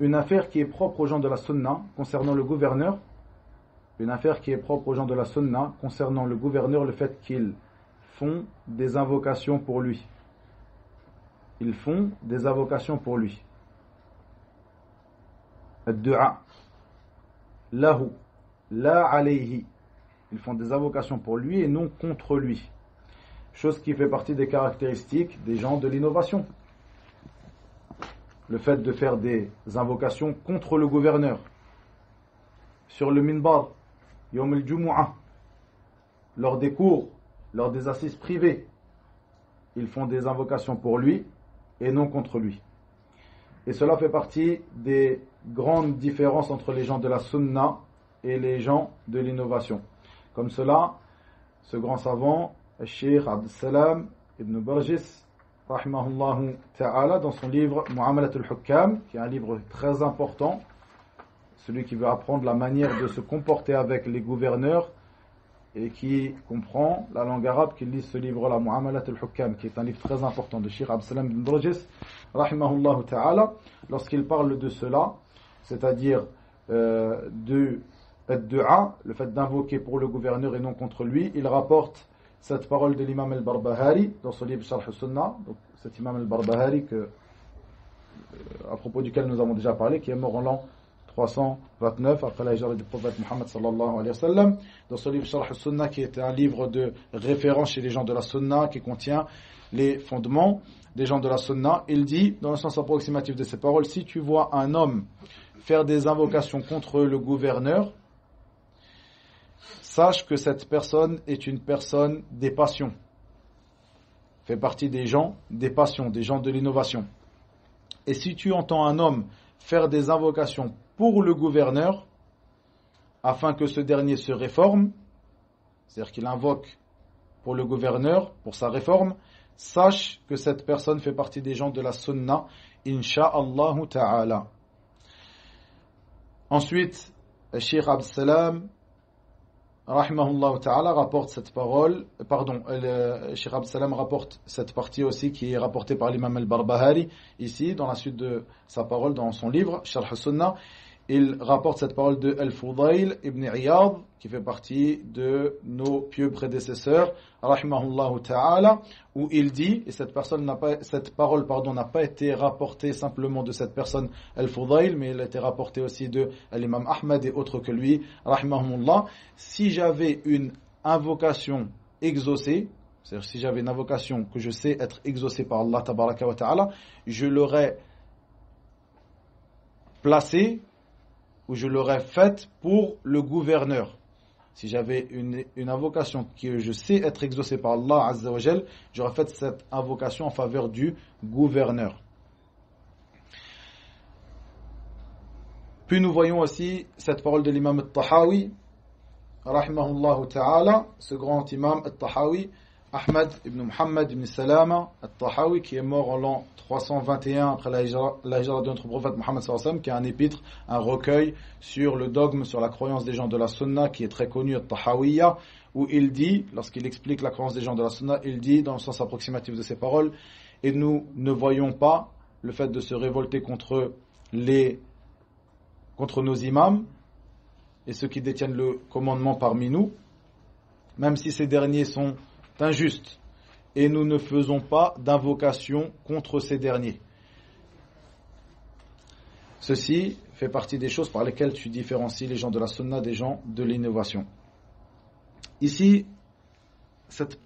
une affaire qui est propre aux gens de la sunna concernant le gouverneur, une affaire qui est propre aux gens de la sunna concernant le gouverneur, le fait qu'ils font des invocations pour lui. Ils font des invocations pour lui. Ad-du'a lahu la alayhi. Ils font des invocations pour lui et non contre lui. Chose qui fait partie des caractéristiques des gens de l'innovation. Le fait de faire des invocations contre le gouverneur. Sur le minbar, yawm al-jumu'ah, lors des cours, lors des assises privées, ils font des invocations pour lui et non contre lui. Et cela fait partie des grandes différences entre les gens de la sunna et les gens de l'innovation. Comme cela, ce grand savant, Cheikh Abd Salam ibn Barjis, rahimahullah ta'ala, dans son livre Mu'amalat al-Hukkam, qui est un livre très important, celui qui veut apprendre la manière de se comporter avec les gouverneurs et qui comprend la langue arabe, qui lit ce livre-là, Mu'amalat al-Hukkam, qui est un livre très important de Cheikh Abd Salam ibn Barjis, rahimahullah ta'ala, lorsqu'il parle de cela, c'est-à-dire de ad-du'a, le fait d'invoquer pour le gouverneur et non contre lui, il rapporte cette parole de l'imam al-Barbahari dans son livre Sharh al-Sunnah, donc cet imam al-Barbahari à propos duquel nous avons déjà parlé, qui est mort en l'an 329 après la hijra du prophète Muhammad sallallahu alayhi wa sallam, dans son livre Sharh al-Sunnah, qui est un livre de référence chez les gens de la Sunna, qui contient les fondements des gens de la Sunna. Il dit, dans le sens approximatif de ces paroles, si tu vois un homme faire des invocations contre le gouverneur, sache que cette personne est une personne des passions, fait partie des gens des passions, des gens de l'innovation. Et si tu entends un homme faire des invocations pour le gouverneur, afin que ce dernier se réforme, c'est-à-dire qu'il invoque pour le gouverneur, pour sa réforme, sache que cette personne fait partie des gens de la sunna, insha'Allah ta'ala. Ensuite, le Cheikh Abd Salam rahimahullah ta'ala rapporte cette parole, le Cheikh Abd Salam rapporte cette partie aussi qui est rapportée par l'imam al-Barbahari ici dans la suite de sa parole dans son livre Sharh al-Sunnah. Il rapporte cette parole de Al-Fudayl ibn Iyad qui fait partie de nos pieux prédécesseurs rahimahullah ta'ala, où il dit, et cette parole n'a pas été rapportée simplement de cette personne Al-Fudayl, mais elle a été rapportée aussi de l'imam Ahmad et autres que lui rahimahullah. Si j'avais une invocation exaucée, c'est-à-dire si j'avais une invocation que je sais être exaucée par Allah tabaraka wa ta'ala, je l'aurais placée ou je l'aurais faite pour le gouverneur. Si j'avais une invocation que je sais être exaucée par Allah Azza wa Jal, j'aurais fait cette invocation en faveur du gouverneur. Puis nous voyons aussi cette parole de l'imam al-Tahawi, rahimahullah ta'ala, ce grand imam al-Tahawi, Ahmad ibn Muhammad ibn Salama al-Tahawi, qui est mort en l'an 321 après la hijra de notre prophète Muhammad sallallahu alayhi wa sallam, qui est un épître, un recueil sur le dogme, sur la croyance des gens de la Sunna, qui est très connu, al-Tahawiyya, où il dit, lorsqu'il explique la croyance des gens de la Sunna, il dit, dans le sens approximatif de ses paroles, et nous ne voyons pas le fait de se révolter contre nos imams et ceux qui détiennent le commandement parmi nous, même si ces derniers sont injustes, et nous ne faisons pas d'invocation contre ces derniers. Ceci fait partie des choses par lesquelles tu différencies les gens de la sunna des gens de l'innovation. Ici, cette